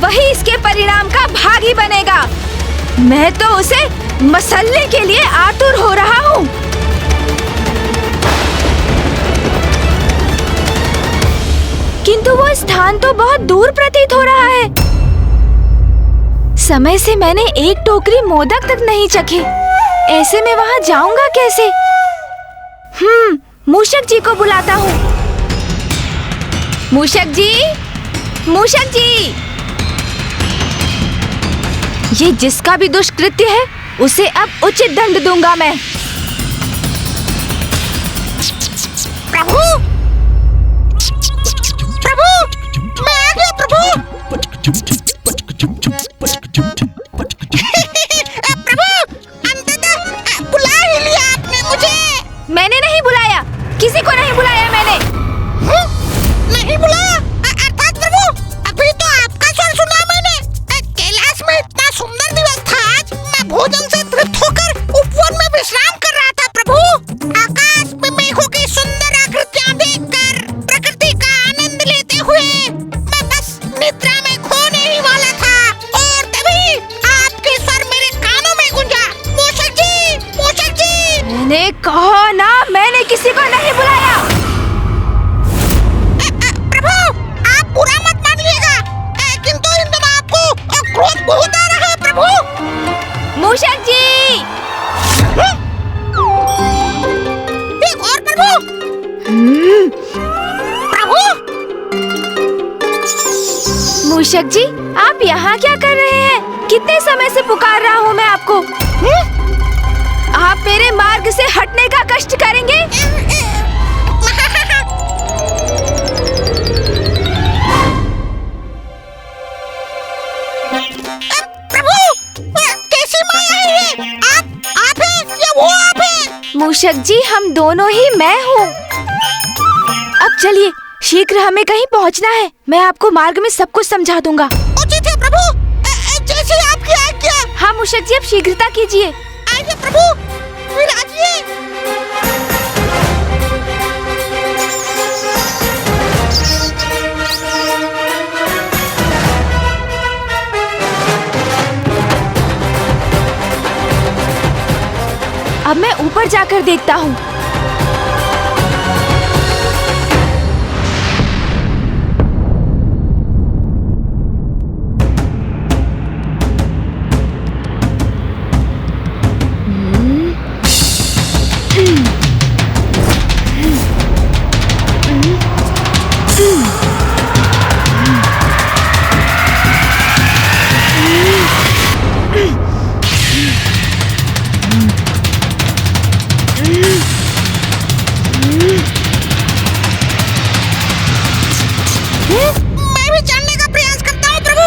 वही इसके परिणाम का भागी बनेगा। मैं तो उसे मसलने के लिए आतुर हो रहा हूँ। किंतु वो स्थान तो बहुत दूर प्रतीत हो रहा है। समय से मैंने एक टोकरी मोदक तक नहीं चखे। ऐसे में वहाँ जाऊंगा कैसे? मूषक जी को बुलाता हूँ। मूषक जी, मूषक जी! ये जिसका भी दुष्कृत्य है उसे अब उचित दंड दूंगा मैं। प्रभु, प्रभु, मैं आ गया प्रभु। प्रभु, अंततः बुला ही लिया आपने मुझे। मैंने नहीं बुलाया, किसी को नहीं बुलाया मैंने। नहीं बुलाया? अर्थात प्रभु, अभी तो आपका स्वर सुना मैंने। कैलाश में इतना सुंदर दिवस था आज। मैं भोजन से तृप्त होकर उपवन में विश्राम कर रहा था प्रभु। आकाश में मेघों की सुंदर आकृतियां देखकर प्रकृति का आनंद लेते हुए मैं बस निद्रा में खोने ही वाला था और तभी आपके स्वर मेरे कानों में गूंजा। मूषक जी, मूषक जी! मैंने कहा ना, मैंने किसी को नहीं बुलाया। बुरा मत मानिएगा, किंतु इन दिनों आपको क्रोध बहुत आ रहा है प्रभु। मूषक जी! एक और प्रभु। प्रभु! मूषक जी, आप यहाँ क्या कर रहे हैं? कितने समय से पुकार रहा हूँ मैं आपको। आप मेरे मार्ग से हटने का कष्ट करेंगे? मूषक जी, हम दोनों ही मैं हूँ। अब चलिए, शीघ्र हमें कहीं पहुँचना है। मैं आपको मार्ग में सब कुछ समझा दूंगा। उचित है प्रभु, जैसी आपकी आज्ञा। हाँ मूषक जी, अब शीघ्रता कीजिए। आइए प्रभु, विराजिए। अब मैं ऊपर जाकर देखता हूँ। मैं भी जानने का प्रयास करता हूँ प्रभु।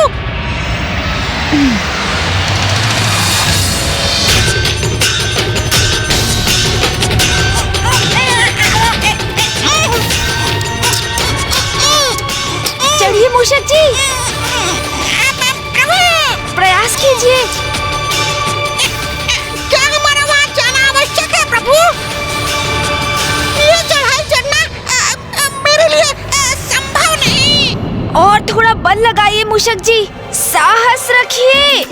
चलिए मूषक जी, प्रयास कीजिए। क्या हमारा वहाँ जाना आवश्यक है प्रभु? ये चढ़ाई चढ़ना मेरे लिए संभव नहीं। और थोड़ा बल लगाइए मूषक जी, साहस रखिए,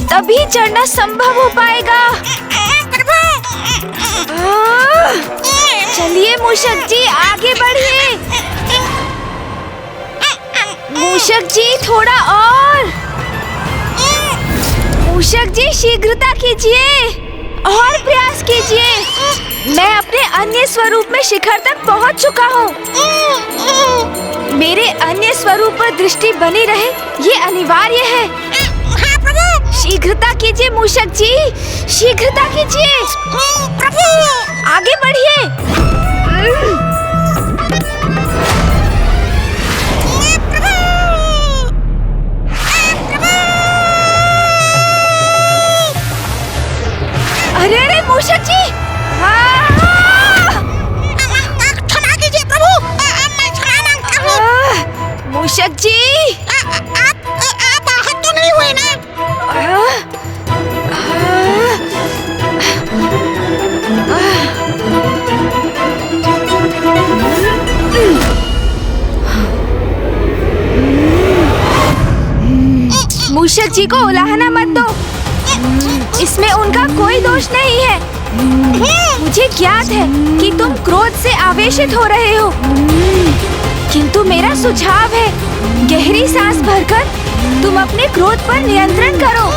तभी चढ़ना संभव हो पाएगा। चलिए मूषक जी, आगे बढ़िए। मूषक जी, थोड़ा और। मूषक जी, शीघ्रता कीजिए और प्रयास कीजिए। मैं अपने अन्य स्वरूप में शिखर तक पहुंच चुका हूँ। मेरे अन्य स्वरूप पर दृष्टि बनी रहे, ये अनिवार्य है। हाँ प्रभु। शीघ्रता कीजिए मूषक जी, शीघ्रता कीजिए। प्रभु, आगे बढ़िए। अरे अरे मूषक जी, क्षमा कीजिए प्रभु, मैं क्षमा मांगता हूँ। मूषक जी, आप आहत तो नहीं हुए ना? मूषक जी को उलाहना मत दो। इसमें उनका कोई दोष नहीं है। मुझे ज्ञात है कि तुम क्रोध से आवेशित हो रहे हो, किंतु मेरा सुझाव है, गहरी सांस भरकर तुम अपने क्रोध पर नियंत्रण करो।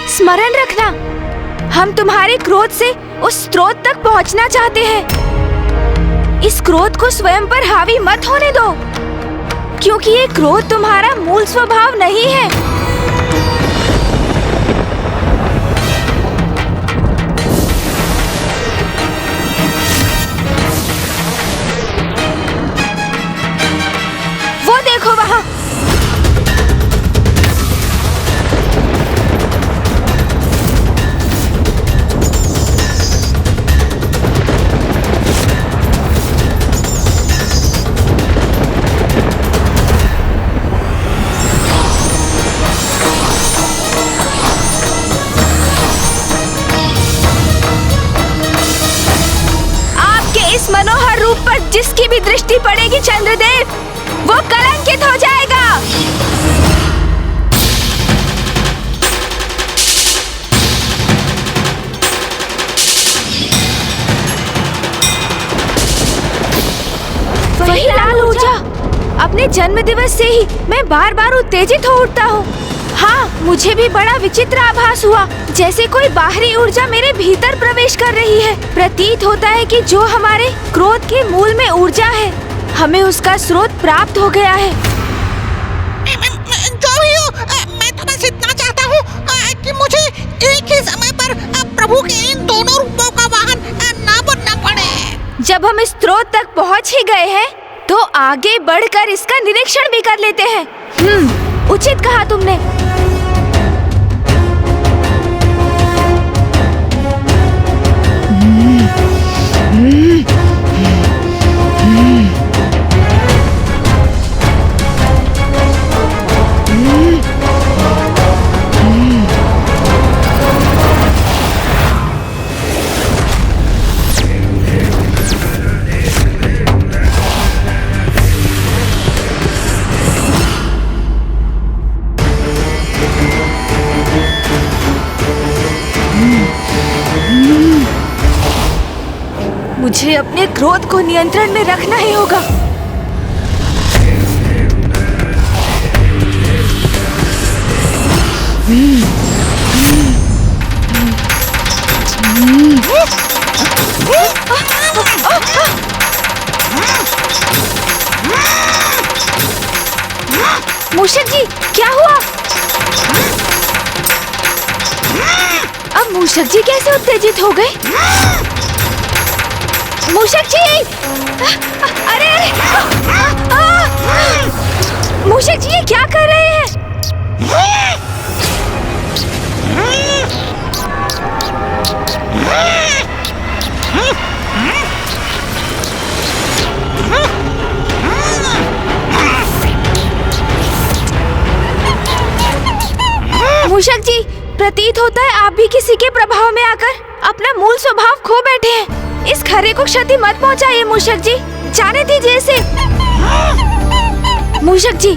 स्मरण रखना, हम तुम्हारे क्रोध से उस स्रोत तक पहुंचना चाहते हैं। इस क्रोध को स्वयं पर हावी मत होने दो, क्योंकि ये क्रोध तुम्हारा मूल स्वभाव नहीं है। वो देखो वहाँ। मनोहर रूप पर जिसकी भी दृष्टि पड़ेगी चंद्रदेव, वो कलंकित हो जाएगा। वही लाल ऊर्जा। अपने जन्म दिवस से ही मैं बार बार उत्तेजित हो उठता हूँ। हाँ, मुझे भी बड़ा विचित्र आभास हुआ, जैसे कोई बाहरी ऊर्जा मेरे भीतर प्रवेश कर रही है। प्रतीत होता है कि जो हमारे क्रोध के मूल में ऊर्जा है, हमें उसका स्रोत प्राप्त हो गया है। जो भी हो, मैं तो बस इतना चाहता हूँ कि मुझे एक ही समय पर प्रभु के इन दोनों रूपों का वाहन ना बनना पड़े। जब हम इस स्रोत तक पहुँच ही गए हैं, तो आगे बढ़कर इसका निरीक्षण भी कर लेते हैं। उचित कहा तुमने। मुझे अपने क्रोध को नियंत्रण में रखना ही होगा। मूषक जी, क्या हुआ? अब मूषक जी कैसे उत्तेजित हो गए? मूषक जी! अरे मूषक जी, ये क्या कर रहे हैं? मूषक जी, प्रतीत होता है आप भी किसी के प्रभाव में आकर अपना मूल स्वभाव खो बैठे हैं। इस खरे को क्षति मत पहुंचाइए मूषक जी, जाने दीजिए इसे। मूषक जी,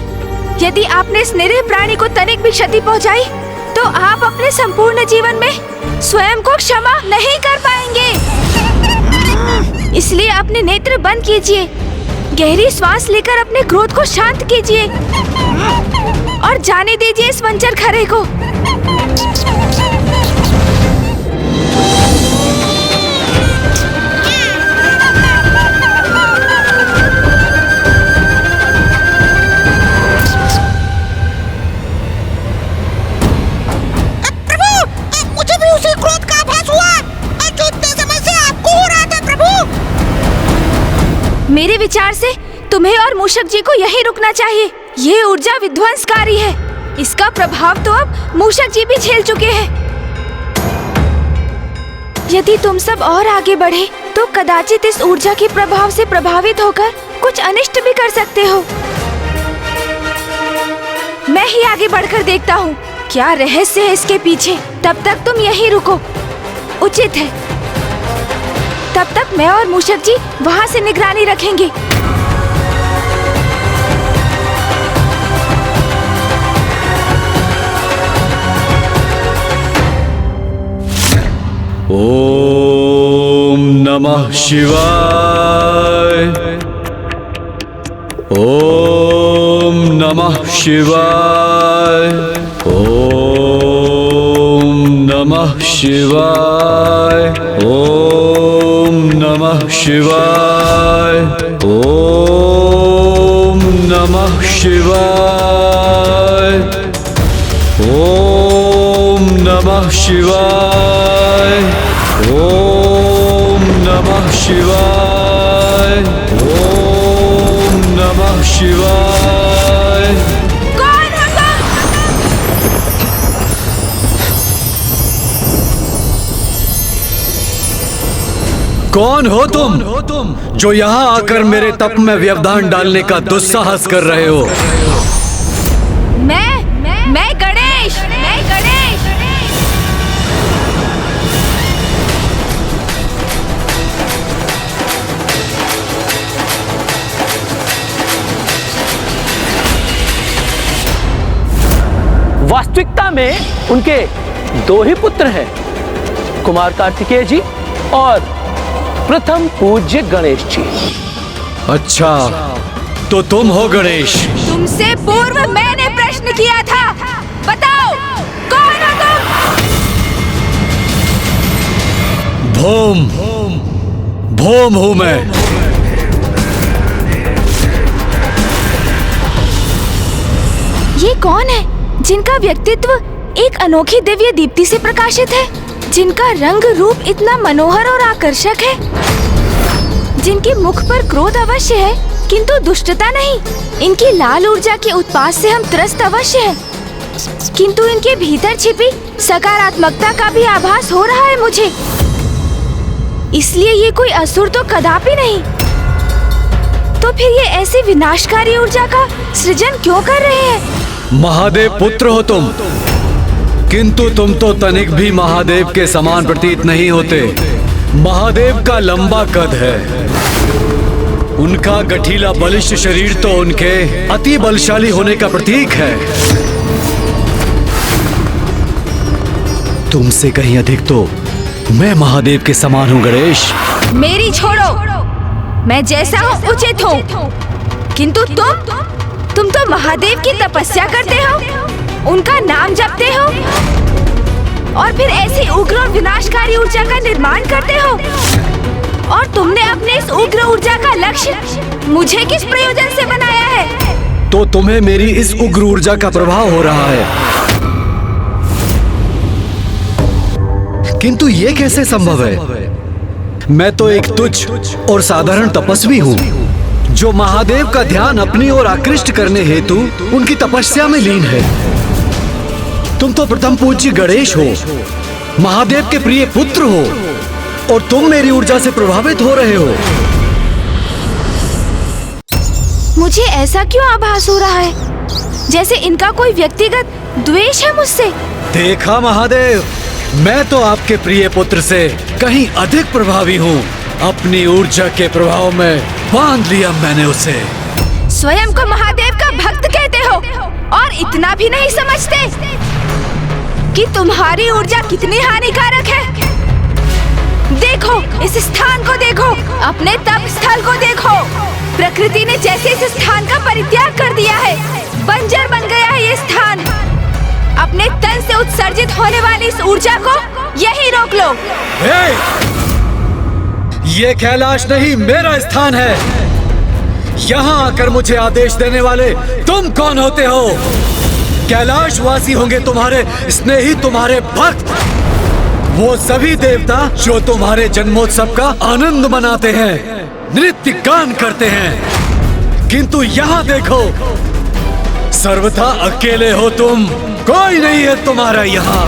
यदि आपने इस निरीह प्राणी को तनिक भी क्षति पहुंचाई, तो आप अपने संपूर्ण जीवन में स्वयं को क्षमा नहीं कर पाएंगे। इसलिए अपने नेत्र बंद कीजिए, गहरी श्वास लेकर अपने क्रोध को शांत कीजिए और जाने दीजिए इस वंचर खरे को। मेरे विचार से तुम्हें और मूषक जी को यहीं रुकना चाहिए। ये ऊर्जा विध्वंसकारी है, इसका प्रभाव तो अब मूषक जी भी झेल चुके हैं। यदि तुम सब और आगे बढ़े तो कदाचित इस ऊर्जा के प्रभाव से प्रभावित होकर कुछ अनिष्ट भी कर सकते हो। मैं ही आगे बढ़कर देखता हूँ क्या रहस्य है इसके पीछे। तब तक तुम यहीं रुको, उचित है। तब तक मैं और मूषक जी वहाँ से निगरानी रखेंगे। ओम नमः शिवाय। ओम नमः शिवाय। ओम नमः शिवाय। ओम नमः शिवाय। ओम नमः शिवाय। ओम नमः शिवाय। ओम नमः शिवाय। ओम नमः शिवाय। कौन है वो? कौन हो तुम जो यहाँ आकर मेरे तप में व्यवधान डालने का दुस्साहस कर रहे हो? मैं गणेश। वास्तविकता में उनके दो ही पुत्र हैं, कुमार कार्तिकेय जी और प्रथम पूज्य गणेश जी। अच्छा, तो तुम हो गणेश? तुमसे पूर्व मैंने प्रश्न किया था, बताओ कौन हो तुम? भोम हूं मैं। ये कौन है जिनका व्यक्तित्व एक अनोखी दिव्य दीप्ति से प्रकाशित है, जिनका रंग रूप इतना मनोहर और आकर्षक है, जिनके मुख पर क्रोध अवश्य है किंतु दुष्टता नहीं, इनकी लाल ऊर्जा के उत्पात से हम त्रस्त अवश्य हैं, किंतु इनके भीतर छिपी सकारात्मकता का भी आभास हो रहा है मुझे। इसलिए ये कोई असुर तो कदापि नहीं। तो फिर ये ऐसी विनाशकारी ऊर्जा का सृजन क्यों कर रहे हैं? महादेव पुत्र हो तुम, किंतु तुम तो तनिक भी महादेव के समान प्रतीत नहीं होते। महादेव का लंबा कद है, उनका गठीला बलिष्ठ शरीर तो उनके अति बलशाली होने का प्रतीक है। तुमसे कहीं अधिक तो मैं महादेव के समान हूँ गणेश। मेरी छोड़ो, मैं जैसा हूँ उचित हूँ, किंतु तुम तो महादेव की तपस्या करते हो, उनका नाम जपते हो और फिर ऐसी उग्र और विनाशकारी ऊर्जा का निर्माण करते हो। और तुमने अपने इस उग्र ऊर्जा का लक्ष्य मुझे किस प्रयोजन से बनाया है? तो तुम्हें मेरी इस उग्र ऊर्जा का प्रभाव हो रहा है, किंतु ये कैसे संभव है? मैं तो एक तुच्छ और साधारण तपस्वी हूँ जो महादेव का ध्यान अपनी ओर आकृष्ट करने हेतु उनकी तपस्या में लीन है। तुम तो प्रथम पूज्य गणेश हो, महादेव के प्रिय पुत्र हो, और तुम मेरी ऊर्जा से प्रभावित हो रहे हो। मुझे ऐसा क्यों आभास हो रहा है जैसे इनका कोई व्यक्तिगत द्वेष है मुझसे? देखा महादेव, मैं तो आपके प्रिय पुत्र से कहीं अधिक प्रभावी हूँ। अपनी ऊर्जा के प्रभाव में बांध लिया मैंने उसे। स्वयं को महादेव का भक्त कहते हो और इतना भी नहीं समझते कि तुम्हारी ऊर्जा कितनी हानिकारक है। देखो, इस स्थान को देखो, अपने तप स्थल को देखो। प्रकृति ने जैसे इस स्थान का परित्याग कर दिया है, बंजर बन गया है ये स्थान। अपने तन से उत्सर्जित होने वाली इस ऊर्जा को यही रोक लो। ये कैलाश नहीं मेरा स्थान है। यहाँ आकर मुझे आदेश देने वाले तुम कौन होते हो? कैलाशवासी होंगे तुम्हारे स्नेही, तुम्हारे भक्त, वो सभी देवता जो तुम्हारे जन्मोत्सव का आनंद मनाते हैं, नृत्य गान करते हैं। किंतु यहाँ देखो, सर्वथा अकेले हो तुम, कोई नहीं है तुम्हारा यहाँ।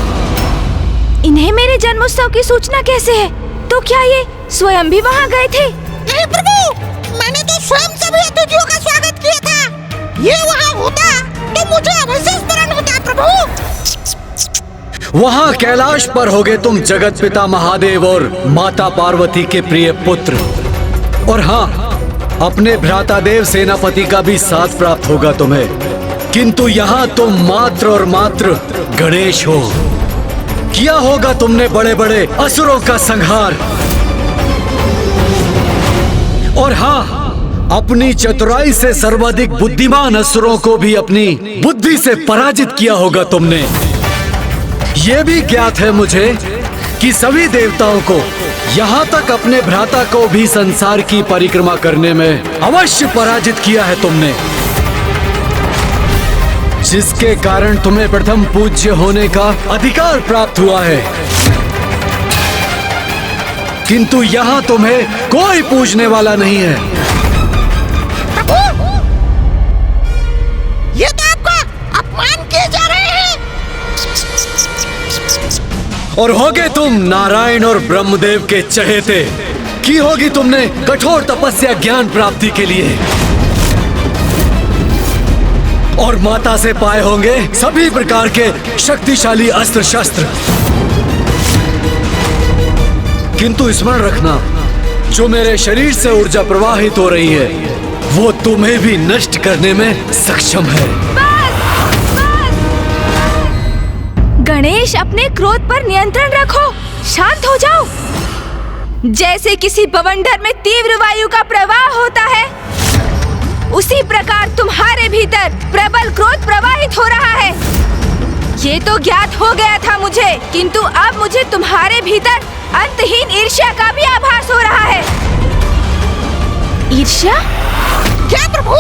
इन्हें मेरे जन्मोत्सव की सूचना कैसे है? तो क्या ये स्वयं भी वहाँ गए थे? नहीं प्रभु, मैंने तो स्वयं सभी अतिथियों का स्वागत किया था। ये वहाँ होता तो मुझे अवश्य स्मरण होता प्रभु। वहाँ कैलाश पर होगे तुम जगत पिता महादेव और माता पार्वती के प्रिय पुत्र। और हाँ, अपने भ्राता देव सेनापति का भी साथ प्राप्त होगा तुम्हें। किंतु यहाँ तुम मात्र और मात्र गणेश हो। किया होगा तुमने बड़े बड़े असुरों का संहार। और हाँ, अपनी चतुराई से सर्वाधिक बुद्धिमान असुरों को भी अपनी बुद्धि से पराजित किया होगा तुमने। ये भी ज्ञात है मुझे कि सभी देवताओं को, यहाँ तक अपने भ्राता को भी संसार की परिक्रमा करने में अवश्य पराजित किया है तुमने, जिसके कारण तुम्हें प्रथम पूज्य होने का अधिकार प्राप्त हुआ है। किंतु यहाँ तुम्हें कोई पूजने वाला नहीं है। प्रभु, ये तो आपका अपमान किए जा रहे हैं। और होगे तुम नारायण और ब्रह्मदेव के चहेते। की होगी तुमने कठोर तपस्या ज्ञान प्राप्ति के लिए, और माता से पाए होंगे सभी प्रकार के शक्तिशाली अस्त्र शस्त्र। किंतु स्मरण रखना, जो मेरे शरीर से ऊर्जा प्रवाहित हो रही है वो तुम्हें भी नष्ट करने में सक्षम है। गणेश, अपने क्रोध पर नियंत्रण रखो। शांत हो जाओ। जैसे किसी बवंडर में तीव्र वायु का प्रवाह होता है, उसी प्रकार तुम्हारे भीतर प्रबल क्रोध प्रवाहित हो रहा है। ये तो ज्ञात हो गया था मुझे, किंतु अब मुझे तुम्हारे भीतर अंतहीन ईर्ष्या का भी आभास हो रहा है। ईर्ष्या? क्या प्रभु?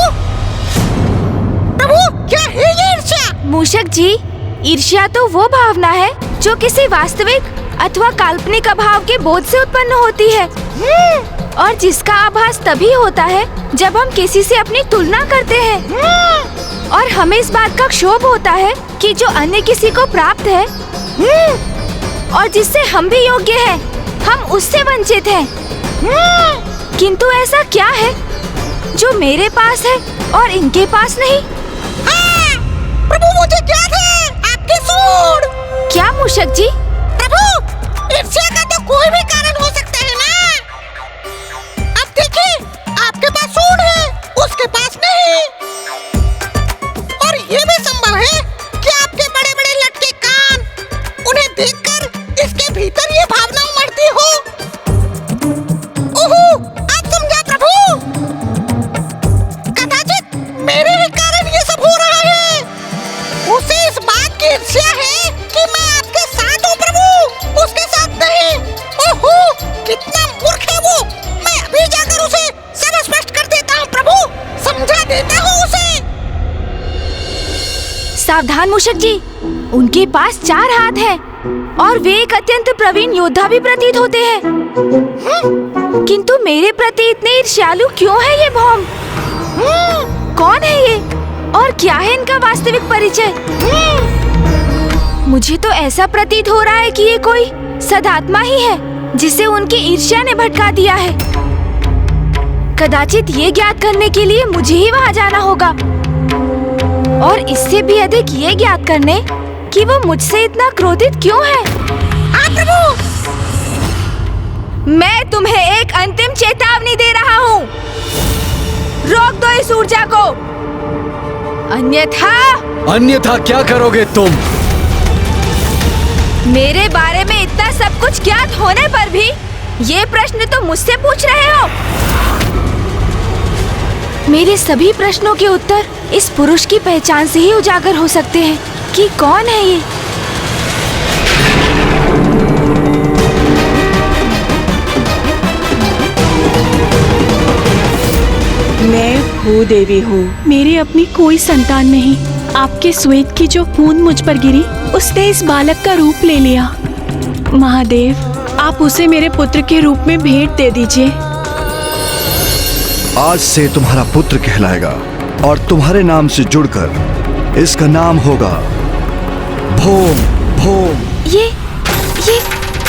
प्रभु, क्या है ये ईर्ष्या? मूषक जी, ईर्ष्या तो वो भावना है जो किसी वास्तविक अथवा काल्पनिक अभाव के बोध से उत्पन्न होती है, और जिसका आभास तभी होता है जब हम किसी से अपनी तुलना करते हैं, और हमें इस बात का क्षोभ होता है कि जो अन्य किसी को प्राप्त है और जिससे हम भी योग्य हैं, हम उससे वंचित हैं। किंतु ऐसा क्या है जो मेरे पास है और इनके पास नहीं? प्रभु, मुझे ज्ञात है आपकी सूंड। क्या मूषक जी? प्रभु, ईर्ष्या का तो कोई भी कारण हो सकता है ना। अब देखिए, आपके पास सूंड है, उसके पास नहीं। और ये भी संभव है कि आपके बड़े बड़े लटके कान, उन्हें देखकर इसके भीतर ये भावना उमड़ती हो। ओहो, अब समझा प्रभु। कदाचित मेरे ही कारण ये सब हो रहा है। उसे इस बात की ईर्ष्या है कि मैं आपके साथ हूँ प्रभु, उसके साथ नहीं। ओहो, कितना मूर्ख है वो। मैं अभी जाकर उसे सब स्पष्ट कर देता हूँ प्रभु, समझा देता हूँ उसे। सावधान मूषक जी, उनके पास 4 हाथ हैं और वे एक अत्यंत प्रवीण योद्धा भी प्रतीत होते हैं। किंतु मेरे प्रति इतने ईर्ष्यालु क्यों है ये भौम? कौन है ये और क्या है इनका वास्तविक परिचय? मुझे तो ऐसा प्रतीत हो रहा है कि ये कोई सदात्मा ही है जिसे उनकी ईर्ष्या ने भटका दिया है। कदाचित ये ज्ञात करने के लिए मुझे ही वहाँ जाना होगा, और इससे भी अधिक ये ज्ञात करने कि वो मुझसे इतना क्रोधित क्यों है। हाँ प्रभु, मैं तुम्हें एक अंतिम चेतावनी दे रहा हूँ। रोक दो इस ऊर्जा को, अन्यथा क्या करोगे तुम? मेरे बारे में इतना सब कुछ ज्ञात होने पर भी ये प्रश्न तो मुझसे पूछ रहे हो। मेरे सभी प्रश्नों के उत्तर इस पुरुष की पहचान से ही उजागर हो सकते हैं कि कौन है ये। मैं भूदेवी हूँ। मेरी अपनी कोई संतान नहीं। आपके श्वेत की जो बूंद मुझ पर गिरी, उसने इस बालक का रूप ले लिया। महादेव, आप उसे मेरे पुत्र के रूप में भेंट दे दीजिए। आज से तुम्हारा पुत्र कहलाएगा और तुम्हारे नाम से जुड़कर इसका नाम होगा भोम भोम। ये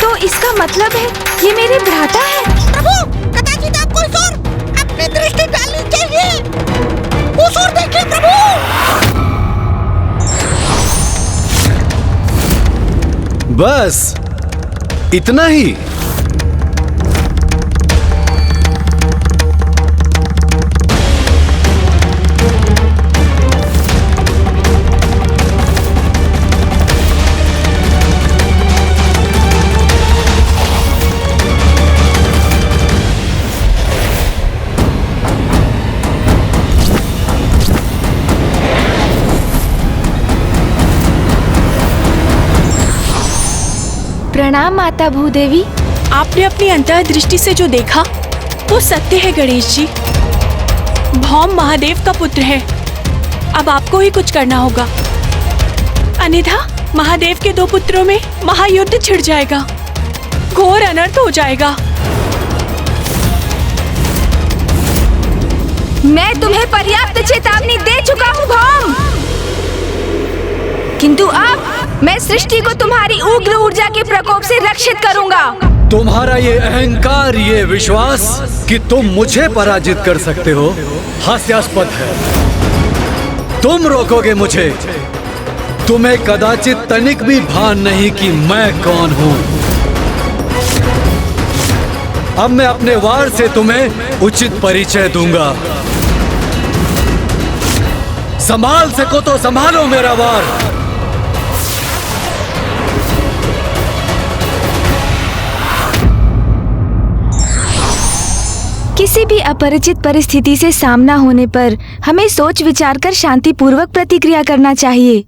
तो इसका मतलब है ये मेरे भ्राता है। प्रभु, कदाचित आपको इस ओर अपनी दृष्टि डालनी चाहिए। उस ओर देखिए प्रभु। बस इतना ही? प्रणाम माता भूदेवी। आपने अपनी अंतर्दृष्टि से जो देखा वो सत्य है गणेश जी। भौम महादेव का पुत्र है। अब आपको ही कुछ करना होगा, अन्यथा महादेव के 2 पुत्रों में महायुद्ध छिड़ जाएगा, घोर अनर्थ हो जाएगा। मैं तुम्हें पर्याप्त चेतावनी दे चुका हूँ भौम, किंतु अब मैं सृष्टि को तुम्हारी उग्र ऊर्जा के प्रकोप से रक्षित करूंगा। तुम्हारा ये अहंकार, ये विश्वास कि तुम मुझे पराजित कर सकते हो, हास्यास्पद है। तुम रोकोगे मुझे? तुम्हें कदाचित तनिक भी भान नहीं कि मैं कौन हूं। अब मैं अपने वार से तुम्हें उचित परिचय दूंगा। संभाल सको तो संभालो मेरा वार। किसी भी अपरिचित परिस्थिति से सामना होने पर हमें सोच विचार कर शांतिपूर्वक प्रतिक्रिया करना चाहिए।